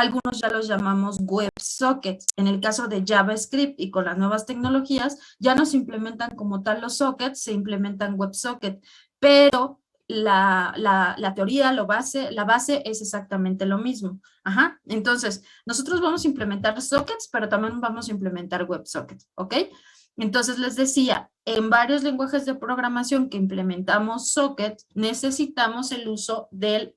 algunos ya los llamamos WebSockets. En el caso de JavaScript y con las nuevas tecnologías, ya no se implementan como tal los sockets, se implementan WebSockets, pero la teoría, la base es exactamente lo mismo. Ajá. Entonces, nosotros vamos a implementar sockets, pero también vamos a implementar WebSockets, ¿ok? Entonces, les decía, en varios lenguajes de programación que implementamos sockets, necesitamos el uso de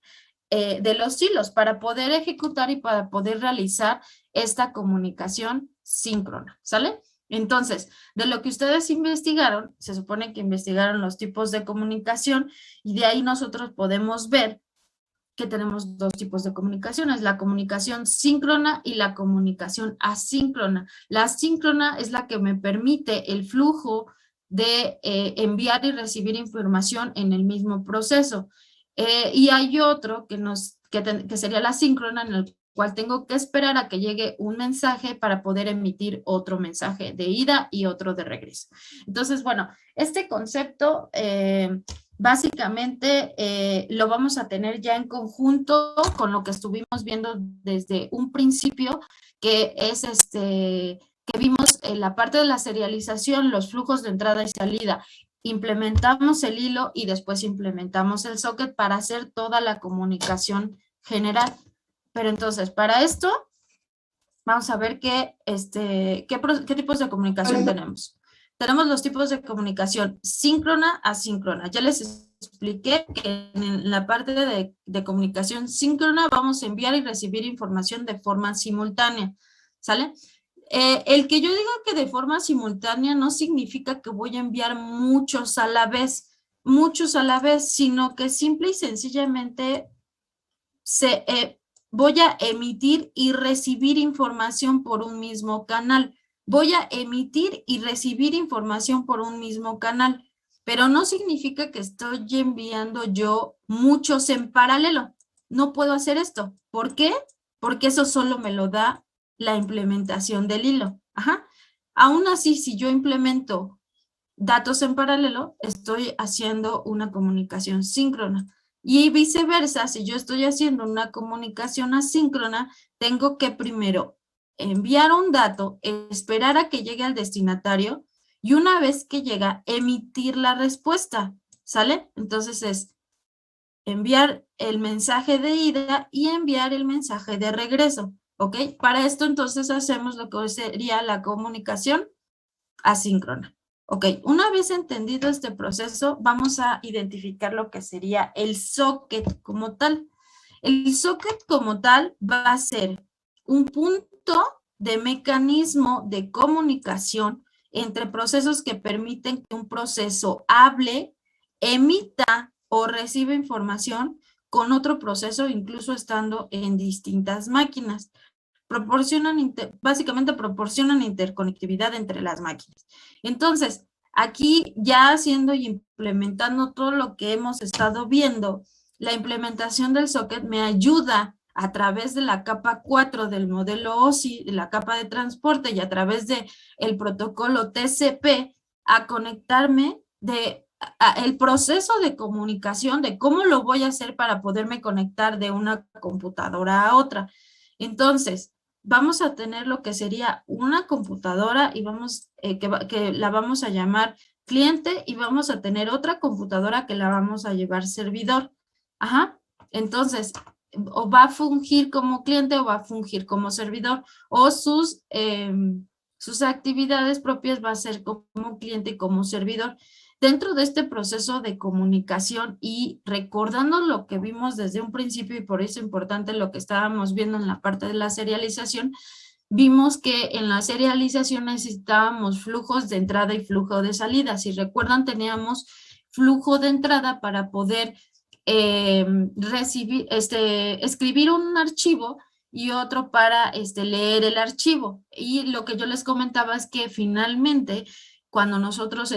los hilos para poder ejecutar y para poder realizar esta comunicación síncrona, ¿sale? Entonces, de lo que ustedes investigaron, se supone que investigaron los tipos de comunicación y de ahí nosotros podemos ver que tenemos dos tipos de comunicaciones, la comunicación síncrona y la comunicación asíncrona. La asíncrona es la que me permite el flujo de enviar y recibir información en el mismo proceso. Y hay otro que sería la síncrona, en el cual tengo que esperar a que llegue un mensaje para poder emitir otro mensaje de ida y otro de regreso. Entonces, bueno, este concepto básicamente lo vamos a tener ya en conjunto con lo que estuvimos viendo desde un principio, que es que vimos en la parte de la serialización, los flujos de entrada y salida. Implementamos el hilo y después implementamos el socket para hacer toda la comunicación general. Pero entonces, para esto, vamos a ver qué tipos de comunicación tenemos. Tenemos los tipos de comunicación síncrona, asíncrona. Ya les expliqué que en la parte de comunicación síncrona vamos a enviar y recibir información de forma simultánea, ¿sale? El que yo diga que de forma simultánea no significa que voy a enviar muchos a la vez, sino que simple y sencillamente voy a emitir y recibir información por un mismo canal. Voy a emitir y recibir información por un mismo canal, pero no significa que estoy enviando yo muchos en paralelo. No puedo hacer esto. ¿Por qué? Porque eso solo me lo da la implementación del hilo. Ajá. Aún así, si yo implemento datos en paralelo, estoy haciendo una comunicación síncrona. Y viceversa, si yo estoy haciendo una comunicación asíncrona, tengo que primero enviar un dato, esperar a que llegue al destinatario y una vez que llega, emitir la respuesta, ¿sale? Entonces es enviar el mensaje de ida y enviar el mensaje de regreso, ¿ok? Para esto entonces hacemos lo que sería la comunicación asíncrona. Ok, una vez entendido este proceso, vamos a identificar lo que sería el socket como tal. El socket como tal va a ser un punto de mecanismo de comunicación entre procesos que permiten que un proceso hable, emita o reciba información con otro proceso, incluso estando en distintas máquinas. Básicamente proporcionan interconectividad entre las máquinas. Entonces, aquí ya haciendo y implementando todo lo que hemos estado viendo, la implementación del socket me ayuda a través de la capa 4 del modelo OSI, de la capa de transporte y a través del protocolo TCP a conectarme el proceso de comunicación, de cómo lo voy a hacer para poderme conectar de una computadora a otra. Entonces, vamos a tener lo que sería una computadora y que la vamos a llamar cliente y vamos a tener otra computadora que la vamos a llevar servidor. Ajá. Entonces, o va a fungir como cliente o va a fungir como servidor o sus actividades propias va a ser como cliente y como servidor. Dentro de este proceso de comunicación y recordando lo que vimos desde un principio y por eso es importante lo que estábamos viendo en la parte de la serialización, vimos que en la serialización necesitábamos flujos de entrada y flujo de salida. Si recuerdan, teníamos flujo de entrada para poder escribir un archivo y otro para leer el archivo. Y lo que yo les comentaba es que finalmente cuando nosotros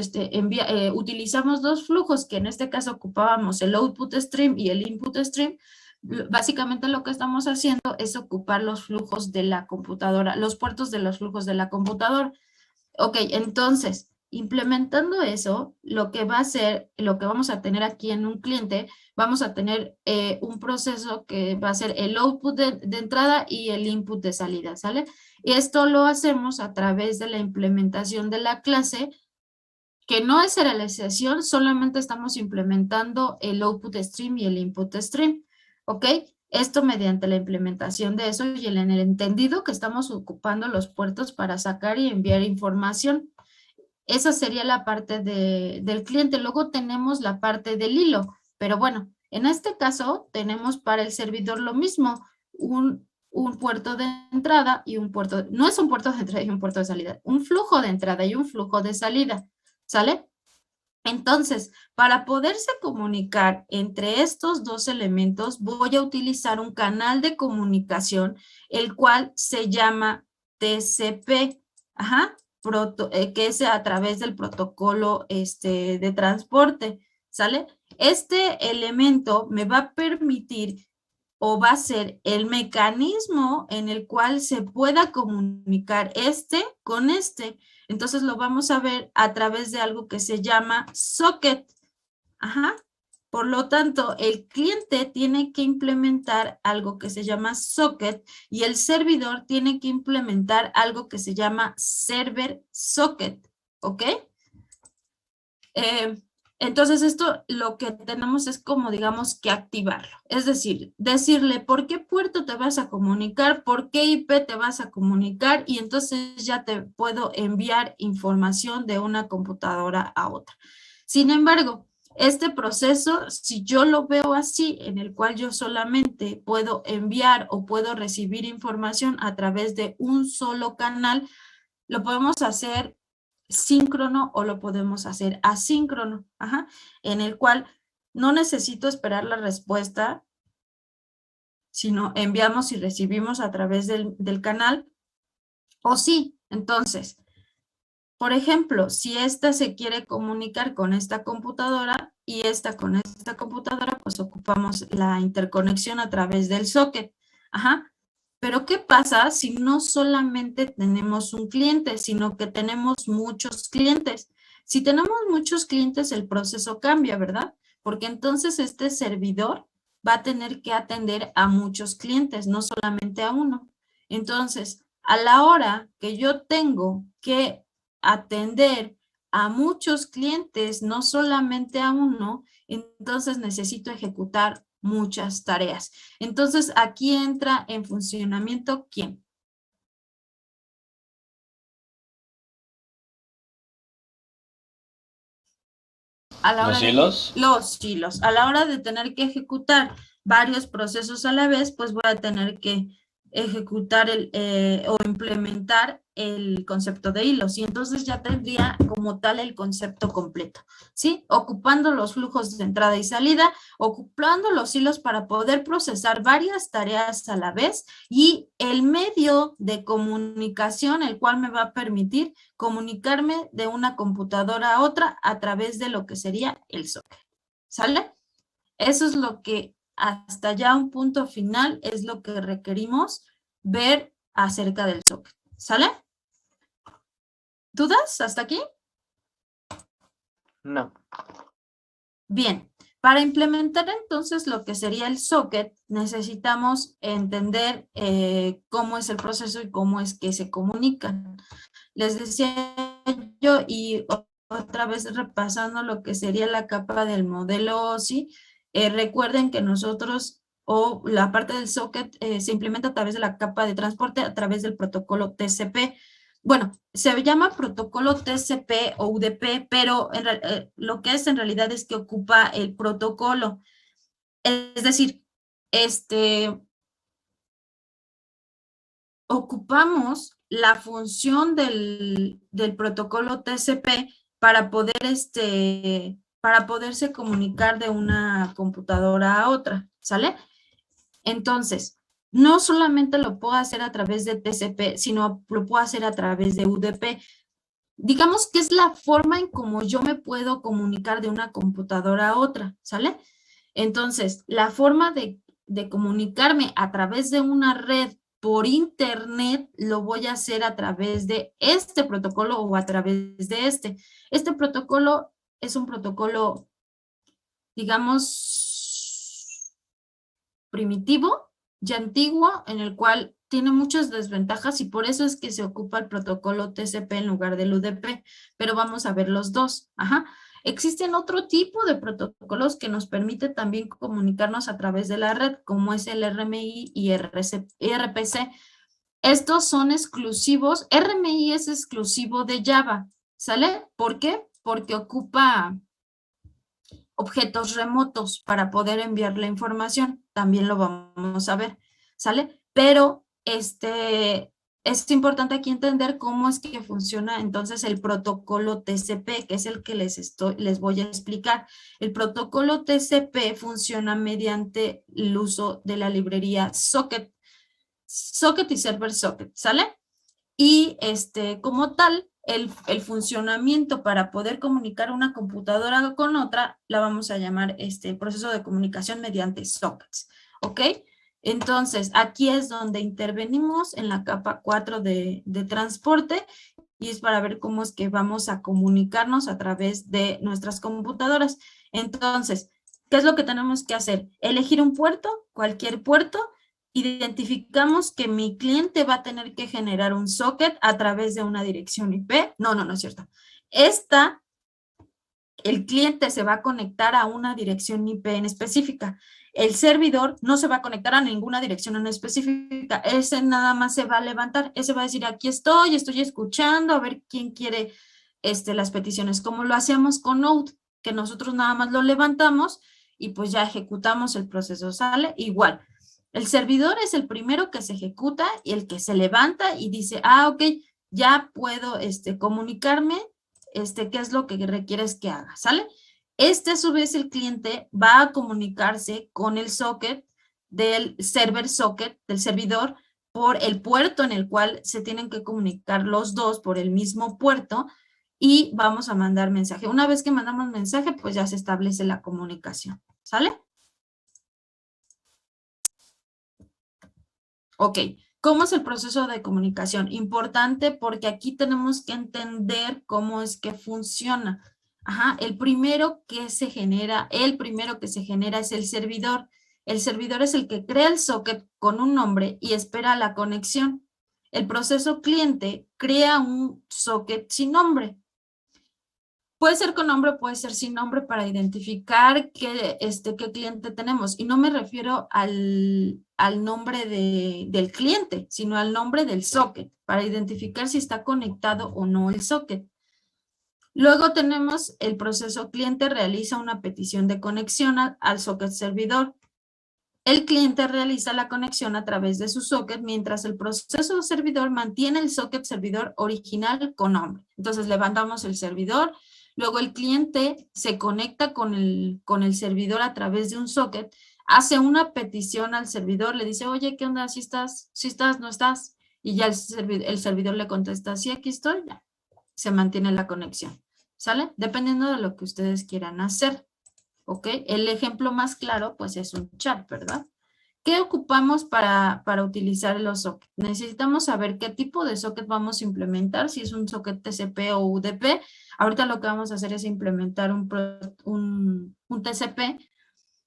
utilizamos dos flujos, que en este caso ocupábamos el output stream y el input stream, básicamente lo que estamos haciendo es ocupar los flujos de la computadora, los puertos de los flujos de la computadora. Ok, entonces, Implementando eso, lo que va a ser, lo que vamos a tener aquí en un cliente, vamos a tener un proceso que va a ser el output de entrada y el input de salida, ¿sale? Y esto lo hacemos a través de la implementación de la clase, que no es serialización, solamente estamos implementando el output stream y el input stream, ¿ok? Esto mediante la implementación de eso y en el entendido que estamos ocupando los puertos para sacar y enviar información. Esa sería la parte del cliente. Luego tenemos la parte del hilo, pero bueno, en este caso tenemos para el servidor lo mismo, un puerto de entrada y un puerto, no es un puerto de entrada y un puerto de salida, un flujo de entrada y un flujo de salida, ¿sale? Entonces, para poderse comunicar entre estos dos elementos, voy a utilizar un canal de comunicación, el cual se llama TCP, que es a través del protocolo de transporte, ¿sale? Este elemento me va a permitir o va a ser el mecanismo en el cual se pueda comunicar este con este. Entonces lo vamos a ver a través de algo que se llama socket. Por lo tanto, el cliente tiene que implementar algo que se llama socket y el servidor tiene que implementar algo que se llama server socket, ¿ok? Entonces esto lo que tenemos es como digamos que activarlo, es decir, decirle por qué puerto te vas a comunicar, por qué IP te vas a comunicar y entonces ya te puedo enviar información de una computadora a otra. Sin embargo, este proceso, si yo lo veo así, en el cual yo solamente puedo enviar o puedo recibir información a través de un solo canal, lo podemos hacer síncrono o lo podemos hacer asíncrono, en el cual no necesito esperar la respuesta, sino enviamos y recibimos a través del canal, o sí, entonces, por ejemplo, si esta se quiere comunicar con esta computadora y esta con esta computadora, pues ocupamos la interconexión a través del socket, Pero ¿qué pasa si no solamente tenemos un cliente, sino que tenemos muchos clientes? Si tenemos muchos clientes, el proceso cambia, ¿verdad? Porque entonces este servidor va a tener que atender a muchos clientes, no solamente a uno. Entonces, a la hora que yo tengo que atender a muchos clientes, no solamente a uno, entonces necesito ejecutar muchas tareas. Entonces, aquí entra en funcionamiento ¿quién? A la hora ¿Los hilos? Los hilos. A la hora de tener que ejecutar varios procesos a la vez, pues voy a tener que ejecutar o implementar el concepto de hilos y entonces ya tendría como tal el concepto completo, ¿sí? Ocupando los flujos de entrada y salida, ocupando los hilos para poder procesar varias tareas a la vez y el medio de comunicación, el cual me va a permitir comunicarme de una computadora a otra a través de lo que sería el socket, ¿sale? Eso es lo que hasta ya un punto final es lo que requerimos ver acerca del socket, ¿sale? ¿Dudas hasta aquí? No. Bien, para implementar entonces lo que sería el socket, necesitamos entender cómo es el proceso y cómo es que se comunican. Les decía yo, y otra vez repasando lo que sería la capa del modelo OSI, recuerden que nosotros, o la parte del socket, se implementa a través de la capa de transporte, a través del protocolo TCP. Bueno, se llama protocolo TCP o UDP, pero lo que es en realidad es que ocupa el protocolo. Es decir, ocupamos la función del protocolo TCP para poder para poderse comunicar de una computadora a otra, ¿sale? Entonces, no solamente lo puedo hacer a través de TCP, sino lo puedo hacer a través de UDP. Digamos que es la forma en cómo yo me puedo comunicar de una computadora a otra, ¿sale? Entonces, la forma de comunicarme a través de una red por internet, lo voy a hacer a través de este protocolo o a través de este. Este protocolo es un protocolo, digamos, primitivo y antiguo, en el cual tiene muchas desventajas y por eso es que se ocupa el protocolo TCP en lugar del UDP, pero vamos a ver los dos. Ajá. Existen otro tipo de protocolos que nos permite también comunicarnos a través de la red, como es el RMI y RPC. Estos son exclusivos, RMI es exclusivo de Java, ¿sale? ¿Por qué? Porque ocupa objetos remotos para poder enviar la información. También lo vamos a ver, ¿sale? Pero es importante aquí entender cómo es que funciona entonces el protocolo TCP, que es el que les voy a explicar. El protocolo TCP funciona mediante el uso de la librería Socket y Server Socket, ¿sale? Y como tal, el funcionamiento para poder comunicar una computadora con otra, la vamos a llamar proceso de comunicación mediante sockets, ¿ok? Entonces, aquí es donde intervenimos en la capa 4 de transporte y es para ver cómo es que vamos a comunicarnos a través de nuestras computadoras. Entonces, ¿qué es lo que tenemos que hacer? Elegir un puerto, cualquier puerto. Identificamos que mi cliente va a tener que generar un socket a través de una dirección IP. No es cierto. El cliente se va a conectar a una dirección IP en específica. El servidor no se va a conectar a ninguna dirección en específica. Ese nada más se va a levantar. Ese va a decir, aquí estoy escuchando, a ver quién quiere las peticiones. Como lo hacíamos con Node, que nosotros nada más lo levantamos y pues ya ejecutamos el proceso. ¿Sale? Igual. El servidor es el primero que se ejecuta y el que se levanta y dice, ok, ya puedo comunicarme, qué es lo que requieres que haga, ¿sale? A su vez, el cliente va a comunicarse con el socket del server socket, del servidor, por el puerto en el cual se tienen que comunicar los dos por el mismo puerto y vamos a mandar mensaje. Una vez que mandamos mensaje, pues ya se establece la comunicación, ¿sale? Ok, ¿cómo es el proceso de comunicación? Importante porque aquí tenemos que entender cómo es que funciona. Ajá, el primero que se genera es el servidor. El servidor es el que crea el socket con un nombre y espera la conexión. El proceso cliente crea un socket sin nombre. Puede ser con nombre, puede ser sin nombre para identificar qué cliente tenemos. Y no me refiero al nombre del cliente, sino al nombre del socket, para identificar si está conectado o no el socket. Luego tenemos el proceso cliente realiza una petición de conexión al socket servidor. El cliente realiza la conexión a través de su socket, mientras el proceso servidor mantiene el socket servidor original con nombre. Entonces levantamos el servidor. Luego el cliente se conecta con el servidor a través de un socket, hace una petición al servidor, le dice, oye, ¿qué onda? ¿Sí estás? ¿Sí estás? ¿No estás? Y ya el servidor le contesta, sí, aquí estoy, ya. Se mantiene la conexión, ¿sale? Dependiendo de lo que ustedes quieran hacer, ¿ok? El ejemplo más claro, pues, es un chat, ¿verdad? ¿Qué ocupamos para utilizar los sockets? Necesitamos saber qué tipo de socket vamos a implementar, si es un socket TCP o UDP. Ahorita lo que vamos a hacer es implementar un TCP.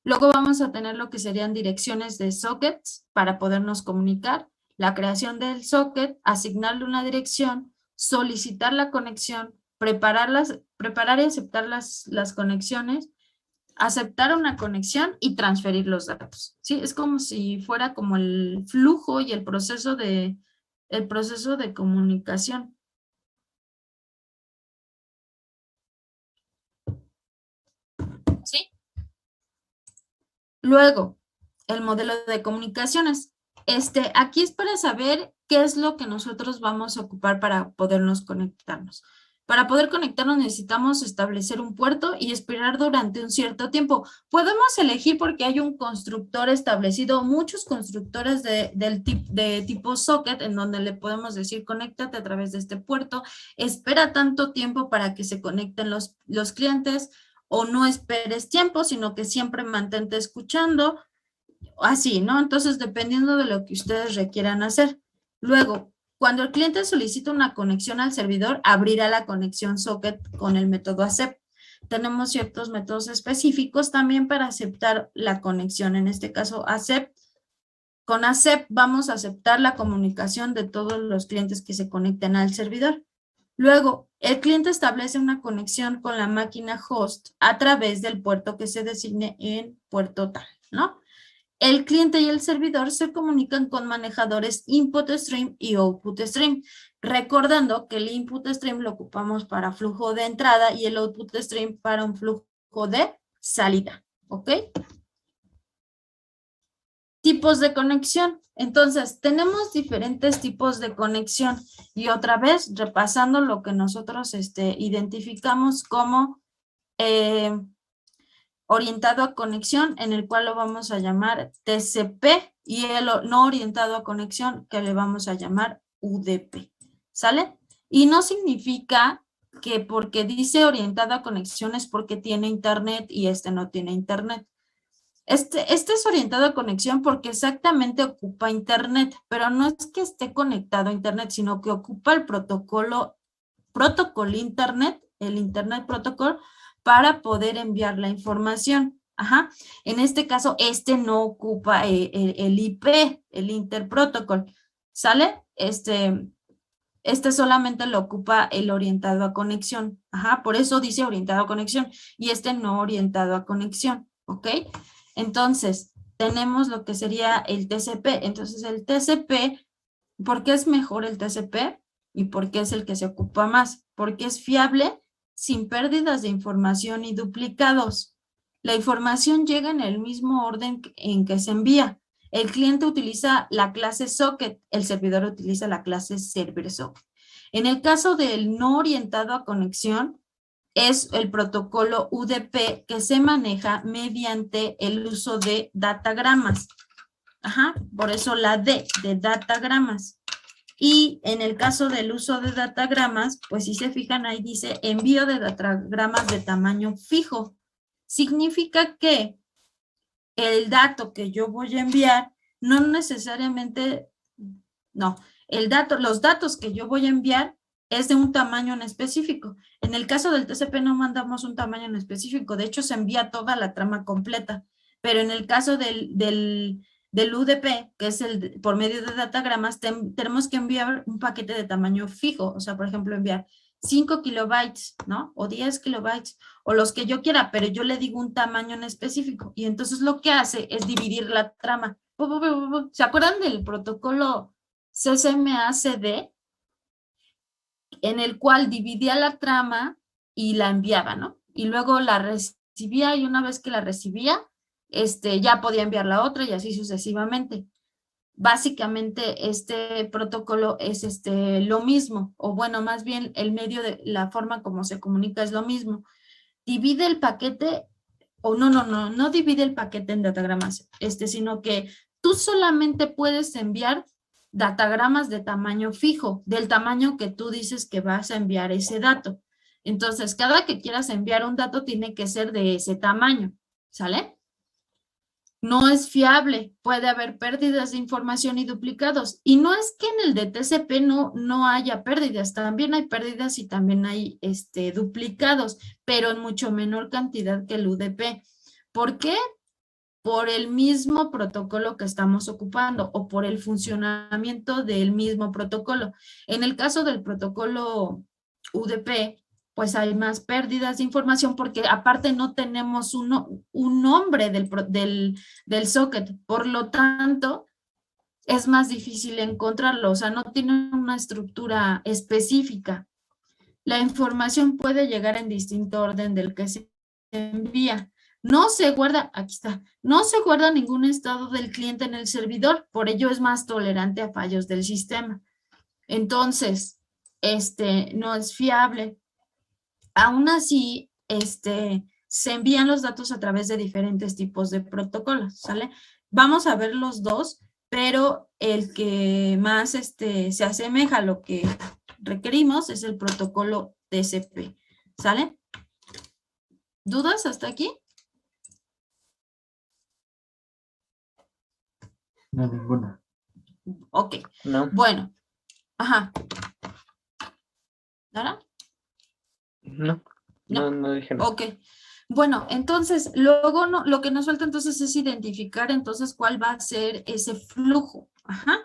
Luego vamos a tener lo que serían direcciones de sockets para podernos comunicar, la creación del socket, asignarle una dirección, solicitar la conexión, preparar y aceptar las conexiones, aceptar una conexión y transferir los datos, ¿sí? Es como si fuera como el flujo y el proceso de comunicación. ¿Sí? Luego, el modelo de comunicaciones. Aquí es para saber qué es lo que nosotros vamos a ocupar para podernos conectarnos. Para poder conectarnos necesitamos establecer un puerto y esperar durante un cierto tiempo. Podemos elegir porque hay un constructor establecido, muchos constructores de tipo socket, en donde le podemos decir, conéctate a través de este puerto, espera tanto tiempo para que se conecten los clientes, o no esperes tiempo, sino que siempre mantente escuchando Así, ¿no? Entonces, dependiendo de lo que ustedes requieran hacer. Luego, cuando el cliente solicita una conexión al servidor, abrirá la conexión socket con el método accept. Tenemos ciertos métodos específicos también para aceptar la conexión. En este caso, accept. Con accept vamos a aceptar la comunicación de todos los clientes que se conecten al servidor. Luego, el cliente establece una conexión con la máquina host a través del puerto que se designe en puerto tal, ¿no? El cliente y el servidor se comunican con manejadores input stream y output stream, recordando que el input stream lo ocupamos para flujo de entrada y el output stream para un flujo de salida, ¿ok? Tipos de conexión. Entonces, tenemos diferentes tipos de conexión y otra vez repasando lo que nosotros identificamos como orientado a conexión, en el cual lo vamos a llamar TCP, y el no orientado a conexión, que le vamos a llamar UDP, ¿sale? Y no significa que porque dice orientado a conexión es porque tiene internet y este no tiene internet. Este es orientado a conexión porque exactamente ocupa internet, pero no es que esté conectado a internet, sino que ocupa el protocolo internet, el internet protocol, para poder enviar la información. Ajá. En este caso, este no ocupa el IP, el interprotocol. ¿Sale? Este solamente lo ocupa el orientado a conexión. Ajá, por eso dice orientado a conexión y este no orientado a conexión. ¿Ok? Entonces, tenemos lo que sería el TCP. Entonces, el TCP, ¿por qué es mejor el TCP? ¿Y por qué es el que se ocupa más? Porque es fiable, sin pérdidas de información y duplicados. La información llega en el mismo orden en que se envía. El cliente utiliza la clase socket, el servidor utiliza la clase server socket. En el caso del no orientado a conexión, es el protocolo UDP que se maneja mediante el uso de datagramas. Ajá, por eso la D de datagramas. Y en el caso del uso de datagramas, pues si se fijan ahí dice envío de datagramas de tamaño fijo. Significa que el dato que yo voy a enviar no necesariamente, no, los datos que yo voy a enviar es de un tamaño en específico. En el caso del TCP no mandamos un tamaño en específico, de hecho se envía toda la trama completa, pero en el caso del UDP, que es por medio de datagramas, tenemos que enviar un paquete de tamaño fijo, o sea, por ejemplo, enviar 5 kilobytes, ¿no? O 10 kilobytes, o los que yo quiera, pero yo le digo un tamaño en específico, y entonces lo que hace es dividir la trama. ¿Se acuerdan del protocolo CCMA-CD, en el cual dividía la trama y la enviaba, ¿no? Y luego la recibía y una vez que la recibía, ya podía enviar la otra y así sucesivamente. Básicamente este protocolo es lo mismo, o bueno, más bien el medio de la forma como se comunica es lo mismo. Divide el paquete, o no divide el paquete en datagramas, sino que tú solamente puedes enviar datagramas de tamaño fijo, del tamaño que tú dices que vas a enviar ese dato. Entonces, cada que quieras enviar un dato tiene que ser de ese tamaño, ¿sale? No es fiable, puede haber pérdidas de información y duplicados. Y no es que en el de TCP no haya pérdidas, también hay pérdidas y también hay duplicados, pero en mucho menor cantidad que el UDP. ¿Por qué? Por el mismo protocolo que estamos ocupando o por el funcionamiento del mismo protocolo. En el caso del protocolo UDP, pues hay más pérdidas de información porque aparte no tenemos un nombre del socket, por lo tanto es más difícil encontrarlo, o sea, no tiene una estructura específica. La información puede llegar en distinto orden del que se envía. No se guarda, aquí está, no se guarda ningún estado del cliente en el servidor, por ello es más tolerante a fallos del sistema. Entonces, no es fiable. Aún así, se envían los datos a través de diferentes tipos de protocolos, ¿sale? Vamos a ver los dos, pero el que más se asemeja a lo que requerimos es el protocolo TCP, ¿sale? ¿Dudas hasta aquí? No, ninguna. Ok. No. Bueno. Ajá. ¿Nada? No. No dije nada. Ok. Bueno, entonces, luego lo que nos falta entonces es identificar entonces cuál va a ser ese flujo. Ajá.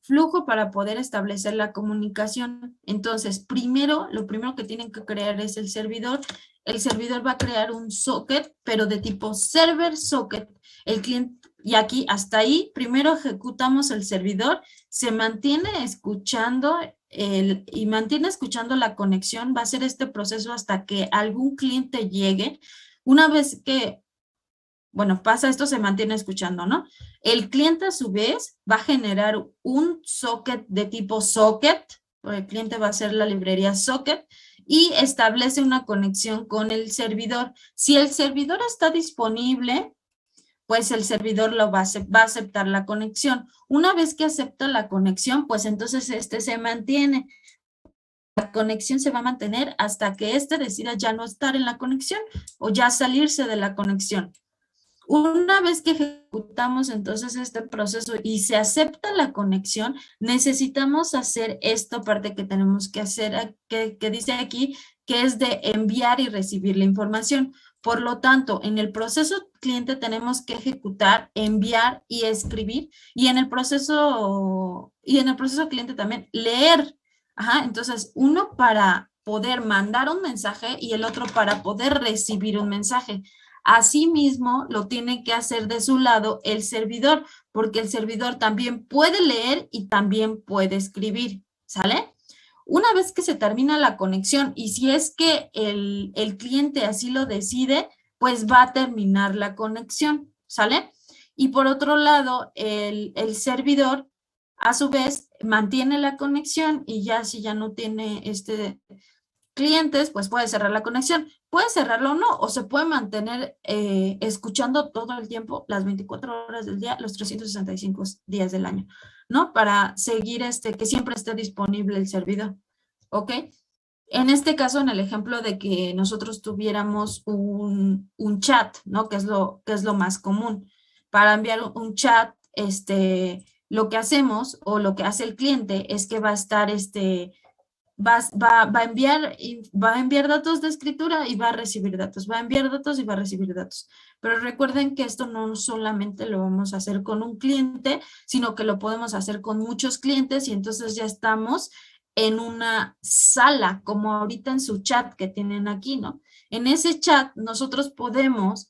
Flujo para poder establecer la comunicación. Entonces, lo primero que tienen que crear es el servidor. El servidor va a crear un socket, pero de tipo server socket. El cliente, y aquí hasta ahí, primero ejecutamos el servidor, se mantiene escuchando y mantiene escuchando la conexión. Va a ser este proceso hasta que algún cliente llegue. Una vez que bueno, pasa esto, se mantiene escuchando, ¿no? El cliente a su vez va a generar un socket de tipo socket, el cliente va a hacer la librería socket y establece una conexión con el servidor. Si el servidor está disponible, pues el servidor va a aceptar la conexión. Una vez que acepta la conexión, pues entonces se mantiene. La conexión se va a mantener hasta que decida ya no estar en la conexión o ya salirse de la conexión. Una vez que ejecutamos entonces este proceso y se acepta la conexión, necesitamos hacer esta parte que tenemos que hacer, que dice aquí, que es de enviar y recibir la información. Por lo tanto, en el proceso cliente tenemos que ejecutar, enviar y escribir, y en el proceso cliente también leer. Ajá, entonces, uno para poder mandar un mensaje y el otro para poder recibir un mensaje. Asimismo, lo tiene que hacer de su lado el servidor, porque el servidor también puede leer y también puede escribir, ¿sale? Una vez que se termina la conexión y si es que el cliente así lo decide, pues va a terminar la conexión, ¿sale? Y por otro lado, el servidor, a su vez, mantiene la conexión y ya si ya no tiene clientes, pues puede cerrar la conexión. Puede cerrarlo o no, o se puede mantener escuchando todo el tiempo, las 24 horas del día, los 365 días del año, ¿no? Para seguir que siempre esté disponible el servidor, ¿ok? En este caso, en el ejemplo de que nosotros tuviéramos un chat, ¿no? Que es lo más común. Para enviar un chat, lo que hacemos o lo que hace el cliente es que va a estar, va a enviar datos de escritura y va a recibir datos, va a enviar datos y va a recibir datos. Pero recuerden que esto no solamente lo vamos a hacer con un cliente, sino que lo podemos hacer con muchos clientes y entonces ya estamos en una sala, como ahorita en su chat que tienen aquí, ¿no? En ese chat nosotros podemos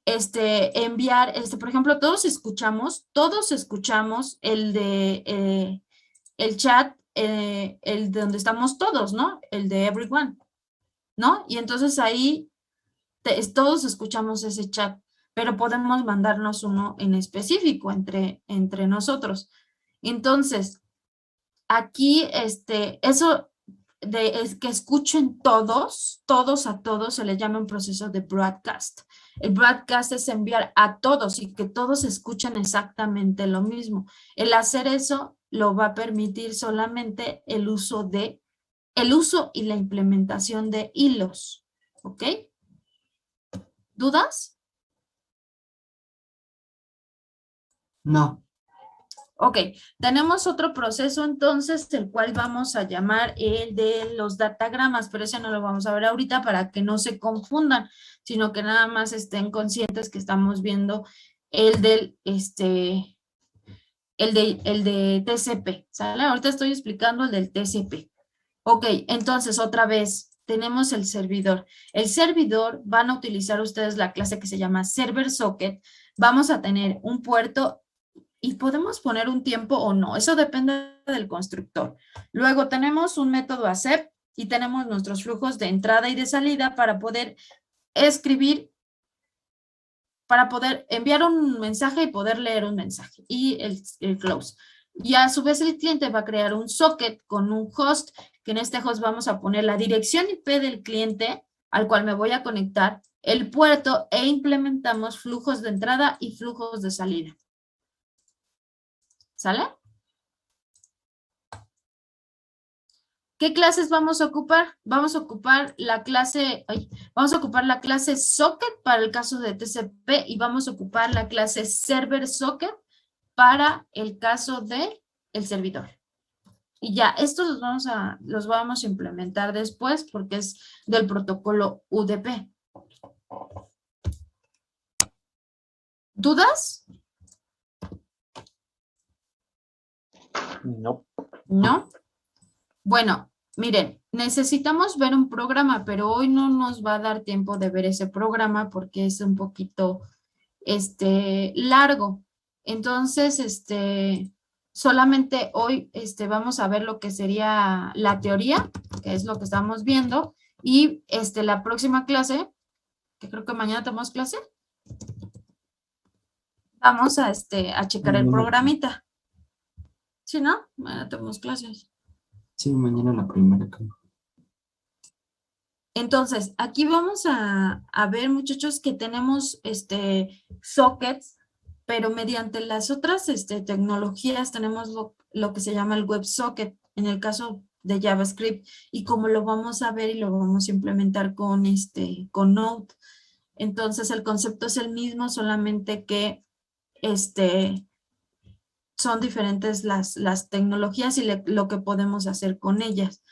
enviar, por ejemplo, todos escuchamos el chat, el de donde estamos todos, ¿no? El de everyone, ¿no? Y entonces ahí todos escuchamos ese chat, pero podemos mandarnos uno en específico entre nosotros. Entonces, aquí, eso es que escuchen todos a todos, se le llama un proceso de broadcast. El broadcast es enviar a todos y que todos escuchen exactamente lo mismo. El hacer eso lo va a permitir solamente el uso y la implementación de hilos, ¿ok? ¿Dudas? No. Ok, tenemos otro proceso entonces, el cual vamos a llamar el de los datagramas, pero ese no lo vamos a ver ahorita para que no se confundan, sino que nada más estén conscientes que estamos viendo el del, el de TCP, ¿sale? Ahorita estoy explicando el del TCP. Ok, entonces otra vez tenemos el servidor. El servidor, van a utilizar ustedes la clase que se llama Server Socket. Vamos a tener un puerto y podemos poner un tiempo o no. Eso depende del constructor. Luego tenemos un método accept y tenemos nuestros flujos de entrada y de salida para poder escribir, para poder enviar un mensaje y poder leer un mensaje y el close. Y a su vez el cliente va a crear un socket con un host, que en este host vamos a poner la dirección IP del cliente al cual me voy a conectar, el puerto e implementamos flujos de entrada y flujos de salida. ¿Sale? ¿Qué clases vamos a ocupar? Vamos a ocupar la clase socket para el caso de TCP y vamos a ocupar la clase server socket para el caso de el servidor. Y ya, estos los vamos a implementar después porque es del protocolo UDP. ¿Dudas? No. ¿No? Bueno, miren, necesitamos ver un programa, pero hoy no nos va a dar tiempo de ver ese programa porque es un poquito largo. Entonces, solamente hoy vamos a ver lo que sería la teoría, que es lo que estamos viendo, y la próxima clase, que creo que mañana tenemos clase, vamos a checar el programita. ¿Sí, no? Mañana tenemos clases. Sí, mañana la primera. Entonces, aquí vamos a ver, muchachos, que tenemos sockets, pero mediante las otras tecnologías tenemos lo que se llama el WebSocket, en el caso de JavaScript, y como lo vamos a ver y lo vamos a implementar con Node. Entonces, el concepto es el mismo, solamente que son diferentes las tecnologías y lo que podemos hacer con ellas.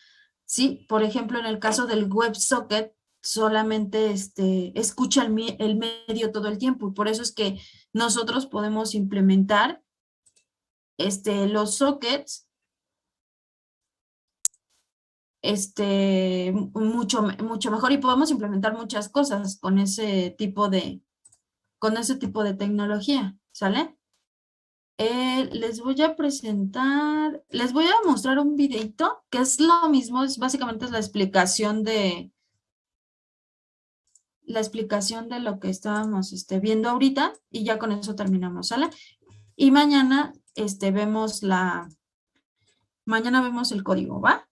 ¿Sí? Por ejemplo, en el caso del WebSocket, solamente escucha el medio todo el tiempo, y por eso es que nosotros podemos implementar los sockets mucho mejor, y podemos implementar muchas cosas con ese tipo de tecnología, ¿sale? Les voy a presentar, les voy a mostrar un videito que es lo mismo, básicamente es la explicación de lo que estábamos viendo ahorita, y ya con eso terminamos, ¿sale? Y mañana mañana vemos el código, ¿va?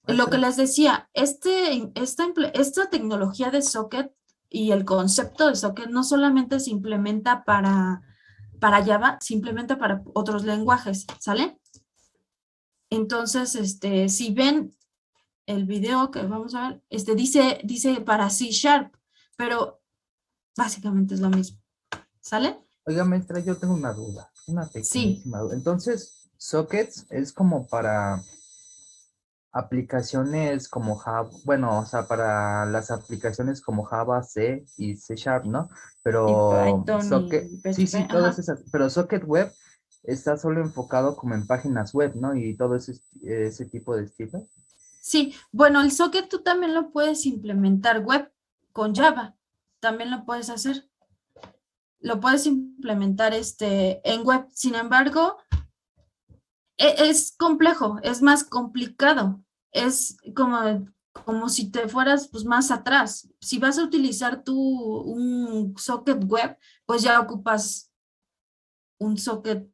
Lo que les decía, esta tecnología de socket y el concepto de socket no solamente se implementa para Java, se implementa para otros lenguajes, ¿sale? Entonces, si ven el video que vamos a ver, dice para C#, pero básicamente es lo mismo, ¿sale? Oiga, maestra, yo tengo una duda, una Sí, pequeñísima duda. Entonces, sockets es como para aplicaciones como Java, bueno, o sea, para las aplicaciones como Java, C y C Sharp, ¿no? y Pero Python Socket, y sí, PHP, sí, todas ajá. esas, pero Socket Web está solo enfocado como en páginas web, ¿no? Y todo ese tipo de estilo. Sí, bueno, el socket tú también lo puedes implementar web con Java, también lo puedes hacer. Lo puedes implementar en web, sin embargo, es complejo, es más complicado, es como si te fueras pues más atrás. Si vas a utilizar un socket web, pues ya ocupas un socket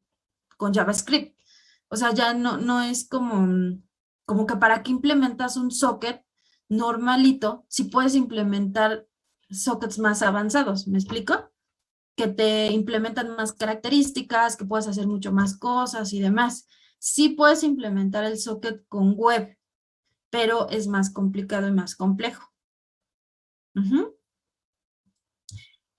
con JavaScript. O sea, ya no es como que para qué implementas un socket normalito si puedes implementar sockets más avanzados, ¿me explico? Que te implementan más características, que puedes hacer mucho más cosas y demás. Sí puedes implementar el socket con web, pero es más complicado y más complejo. Ujú.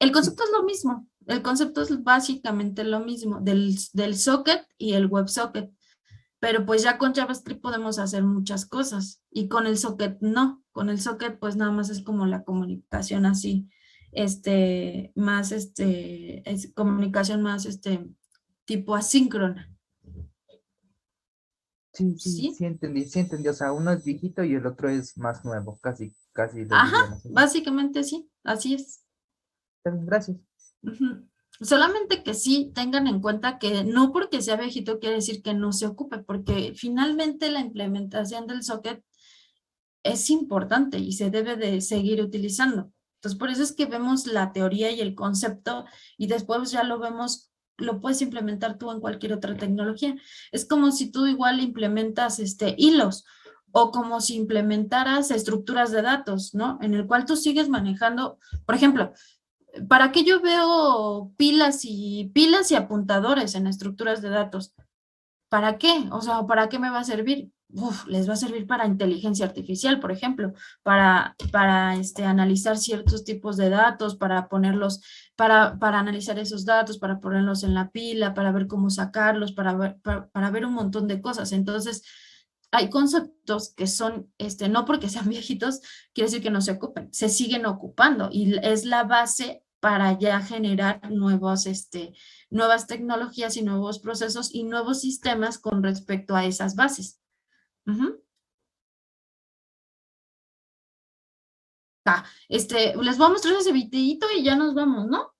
El concepto es lo mismo. El concepto es básicamente lo mismo del socket y el WebSocket. Pero pues ya con JavaScript podemos hacer muchas cosas y con el socket no. Con el socket pues nada más es como la comunicación así, más es comunicación más tipo asíncrona, Sí, sí, ¿sí? sí entendí. O sea, uno es viejito y el otro es más nuevo, casi, casi los Ajá, diríamos así. básicamente sí, así es. Está bien, gracias. Ujú. Solamente que sí tengan en cuenta que no porque sea viejito quiere decir que no se ocupe, porque finalmente la implementación del socket es importante y se debe de seguir utilizando. Entonces, por eso es que vemos la teoría y el concepto y después ya lo vemos, lo puedes implementar tú en cualquier otra tecnología. Es como si tú igual implementas hilos o como si implementaras estructuras de datos, ¿no? En el cual tú sigues manejando, por ejemplo, ¿para qué yo veo pilas y apuntadores en estructuras de datos? ¿Para qué? O sea, ¿para qué me va a servir? les va a servir para inteligencia artificial, por ejemplo, para analizar ciertos tipos de datos, para ponerlos, para analizar esos datos, para ponerlos en la pila, para ver cómo sacarlos, para ver un montón de cosas. Entonces, hay conceptos que son, no porque sean viejitos, quiere decir que no se ocupen, se siguen ocupando y es la base para ya generar nuevas tecnologías y nuevos procesos y nuevos sistemas con respecto a esas bases. Les voy a mostrar ese videíto y ya nos vamos, ¿no?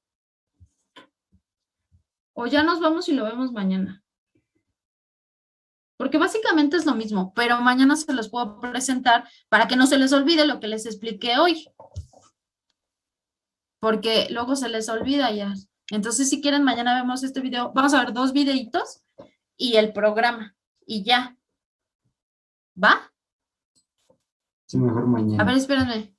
O ya nos vamos y lo vemos mañana. Porque básicamente es lo mismo, pero mañana se los puedo presentar para que no se les olvide lo que les expliqué hoy. Porque luego se les olvida ya. Entonces, si quieren, mañana vemos este video. Vamos a ver 2 videitos y el programa. Y ya. ¿Va? Sí, mejor mañana. A ver, espérenme.